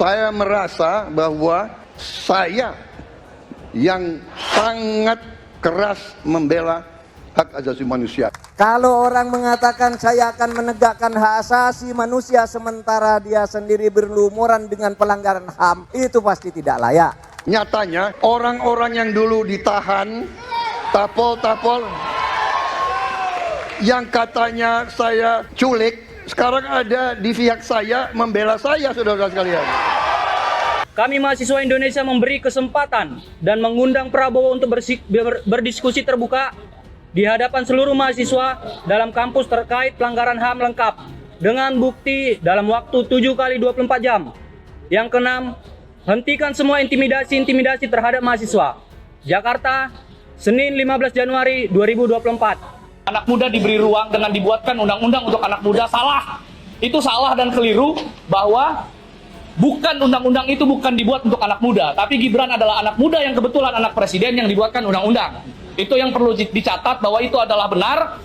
Saya merasa bahwa saya yang sangat keras membela hak asasi manusia. Kalau orang mengatakan saya akan menegakkan hak asasi manusia sementara dia sendiri berlumuran dengan pelanggaran HAM, itu pasti tidak layak. Nyatanya orang-orang yang dulu ditahan, tapol-tapol, yang katanya saya culik, sekarang ada di pihak saya membela saya, saudara-saudara sekalian. Kami mahasiswa Indonesia memberi kesempatan dan mengundang Prabowo untuk berdiskusi terbuka di hadapan seluruh mahasiswa dalam kampus terkait pelanggaran HAM lengkap dengan bukti dalam waktu 7 kali 24 jam. Yang keenam, hentikan semua intimidasi terhadap mahasiswa. Jakarta, Senin 15 Januari 2024. Anak muda diberi ruang dengan dibuatkan undang-undang untuk anak muda, salah. Itu salah dan keliru, bahwa undang-undang itu bukan dibuat untuk anak muda, tapi Gibran adalah anak muda yang kebetulan anak presiden yang dibuatkan undang-undang. Itu yang perlu dicatat, bahwa itu adalah benar,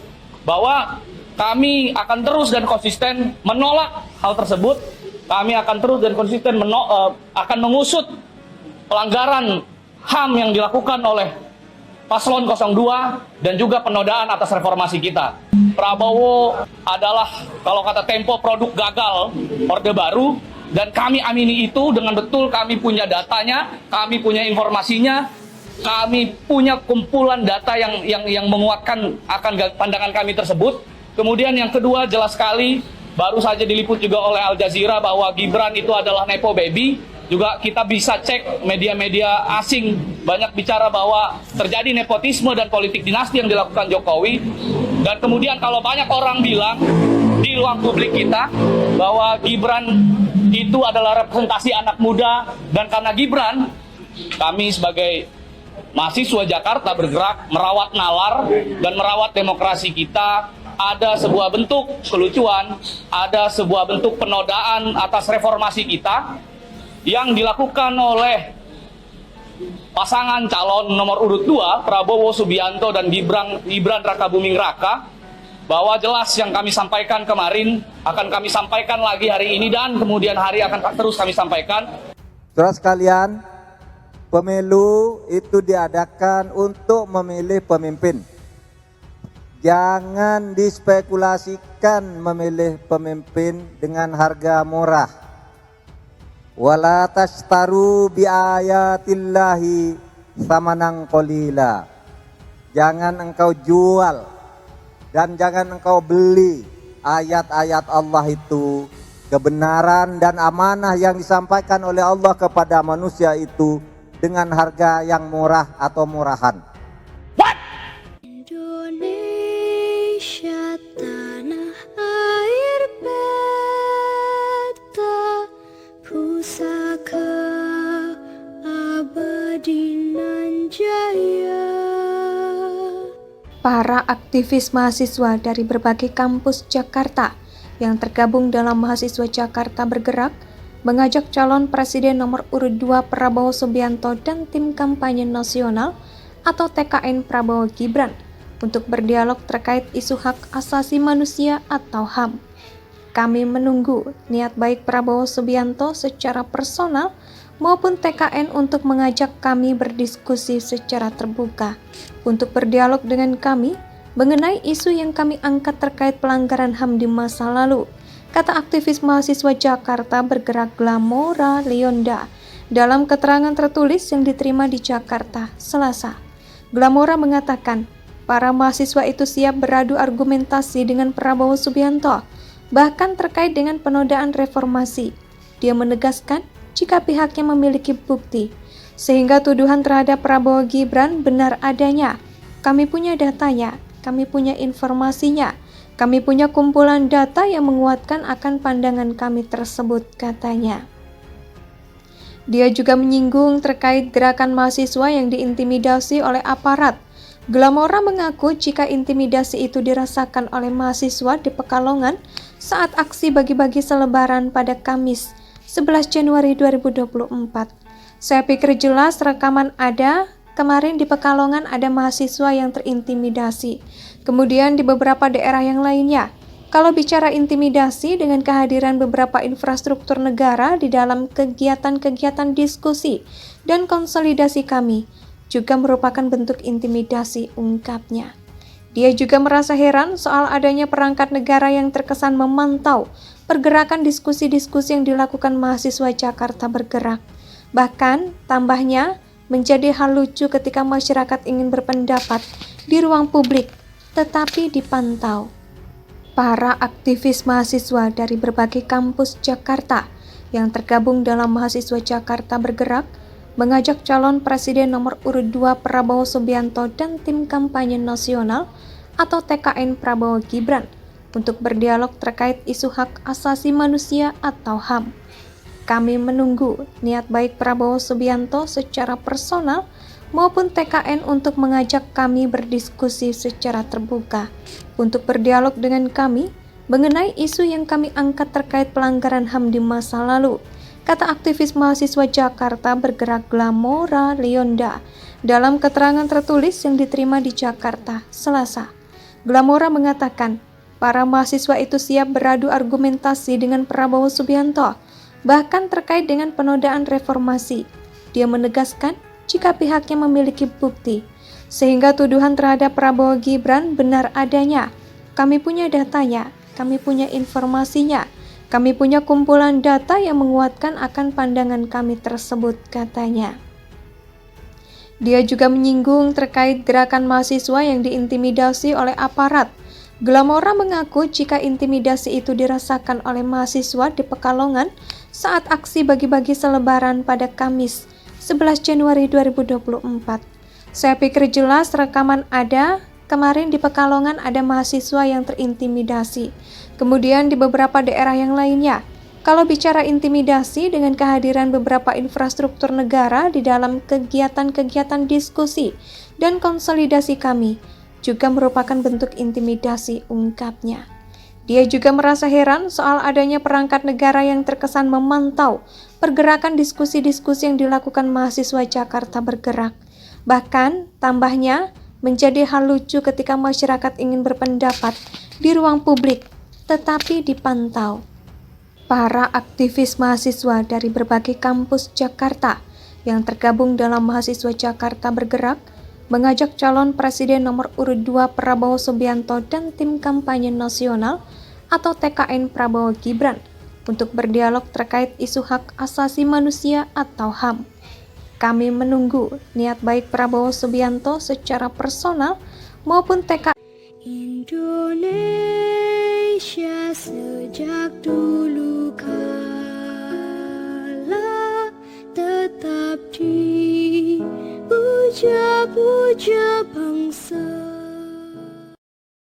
bahwa kami akan terus dan konsisten menolak hal tersebut. Kami akan terus dan konsisten akan mengusut pelanggaran HAM yang dilakukan oleh Paslon 02 dan juga penodaan atas reformasi kita. Prabowo adalah, kalau kata Tempo, produk gagal Orde Baru, dan kami amini itu dengan betul. Kami punya datanya, kami punya informasinya, kami punya kumpulan data yang menguatkan akan pandangan kami tersebut. Kemudian yang kedua, jelas sekali, baru saja diliput juga oleh Al Jazeera bahwa Gibran itu adalah Nepo Baby. Juga kita bisa cek media-media asing banyak bicara bahwa terjadi nepotisme dan politik dinasti yang dilakukan Jokowi. Dan kemudian kalau banyak orang bilang di ruang publik kita bahwa Gibran itu adalah representasi anak muda, dan karena Gibran, kami sebagai mahasiswa Jakarta bergerak merawat nalar dan merawat demokrasi kita. Ada sebuah bentuk kelucuan, ada sebuah bentuk penodaan atas reformasi kita yang dilakukan oleh pasangan calon nomor urut 2, Prabowo Subianto dan Gibran Rakabuming Raka, bahwa jelas yang kami sampaikan kemarin akan kami sampaikan lagi hari ini, dan kemudian hari akan terus kami sampaikan. Saudara sekalian, pemilu itu diadakan untuk memilih pemimpin. Jangan dispekulasikan memilih pemimpin dengan harga murah. Wala tashtaru biayatillahi thamanan qalila. Jangan engkau jual dan jangan engkau beli ayat-ayat Allah itu, kebenaran dan amanah yang disampaikan oleh Allah kepada manusia itu dengan harga yang murah atau murahan. Indonesia tanah air beta, pusaka abadi nan jaya. Para aktivis mahasiswa dari berbagai kampus Jakarta yang tergabung dalam Mahasiswa Jakarta Bergerak mengajak calon presiden nomor urut 2 Prabowo Subianto dan tim kampanye nasional atau TKN Prabowo Gibran untuk berdialog terkait isu hak asasi manusia atau HAM. Kami menunggu niat baik Prabowo Subianto secara personal maupun TKN untuk mengajak kami berdiskusi secara terbuka untuk berdialog dengan kami mengenai isu yang kami angkat terkait pelanggaran HAM di masa lalu, kata aktivis mahasiswa Jakarta Bergerak Glamora Leonda dalam keterangan tertulis yang diterima di Jakarta, Selasa. Glamora mengatakan, para mahasiswa itu siap beradu argumentasi dengan Prabowo Subianto, bahkan terkait dengan penodaan reformasi. Dia menegaskan jika pihaknya memiliki bukti, sehingga tuduhan terhadap Prabowo Gibran benar adanya. Kami punya datanya, kami punya informasinya, kami punya kumpulan data yang menguatkan akan pandangan kami tersebut, katanya. Dia juga menyinggung terkait gerakan mahasiswa yang diintimidasi oleh aparat. Glamora mengaku jika intimidasi itu dirasakan oleh mahasiswa di Pekalongan saat aksi bagi-bagi selebaran pada Kamis 11 Januari 2024. Saya pikir jelas rekaman ada, kemarin di Pekalongan ada mahasiswa yang terintimidasi. Kemudian di beberapa daerah yang lainnya. Kalau bicara intimidasi dengan kehadiran beberapa infrastruktur negara di dalam kegiatan-kegiatan diskusi dan konsolidasi kami, juga merupakan bentuk intimidasi, ungkapnya. Dia juga merasa heran soal adanya perangkat negara yang terkesan memantau pergerakan diskusi-diskusi yang dilakukan mahasiswa Jakarta Bergerak. Bahkan, tambahnya, menjadi hal lucu ketika masyarakat ingin berpendapat di ruang publik, tetapi dipantau. Para aktivis mahasiswa dari berbagai kampus Jakarta yang tergabung dalam mahasiswa Jakarta Bergerak mengajak calon Presiden nomor urut 2 Prabowo Subianto dan tim kampanye nasional atau TKN Prabowo Gibran untuk berdialog terkait isu hak asasi manusia atau HAM. Kami menunggu niat baik Prabowo Subianto secara personal maupun TKN untuk mengajak kami berdiskusi secara terbuka untuk berdialog dengan kami mengenai isu yang kami angkat terkait pelanggaran HAM di masa lalu, kata aktivis mahasiswa Jakarta Bergerak Glamora Leonda dalam keterangan tertulis yang diterima di Jakarta, Selasa. Glamora mengatakan, para mahasiswa itu siap beradu argumentasi dengan Prabowo Subianto, bahkan terkait dengan penodaan reformasi. Dia menegaskan jika pihaknya memiliki bukti, sehingga tuduhan terhadap Prabowo Gibran benar adanya. Kami punya datanya, kami punya informasinya, kami punya kumpulan data yang menguatkan akan pandangan kami tersebut, katanya. Dia juga menyinggung terkait gerakan mahasiswa yang diintimidasi oleh aparat. Glamora mengaku jika intimidasi itu dirasakan oleh mahasiswa di Pekalongan saat aksi bagi-bagi selebaran pada Kamis 11 Januari 2024. Saya pikir jelas rekaman ada, kemarin di Pekalongan ada mahasiswa yang terintimidasi. Kemudian di beberapa daerah yang lainnya. Kalau bicara intimidasi dengan kehadiran beberapa infrastruktur negara di dalam kegiatan-kegiatan diskusi dan konsolidasi kami, juga merupakan bentuk intimidasi, ungkapnya. Dia juga merasa heran soal adanya perangkat negara yang terkesan memantau pergerakan diskusi-diskusi yang dilakukan mahasiswa Jakarta Bergerak. Bahkan, tambahnya, menjadi hal lucu ketika masyarakat ingin berpendapat di ruang publik, tetapi dipantau. Para aktivis mahasiswa dari berbagai kampus Jakarta yang tergabung dalam mahasiswa Jakarta Bergerak mengajak calon Presiden nomor urut 2 Prabowo Subianto dan tim kampanye nasional atau TKN Prabowo Gibran untuk berdialog terkait isu hak asasi manusia atau HAM. Kami menunggu niat baik Prabowo Subianto secara personal maupun TKN. Indonesia sejak dulu kala tetap dipuja-puja bangsa.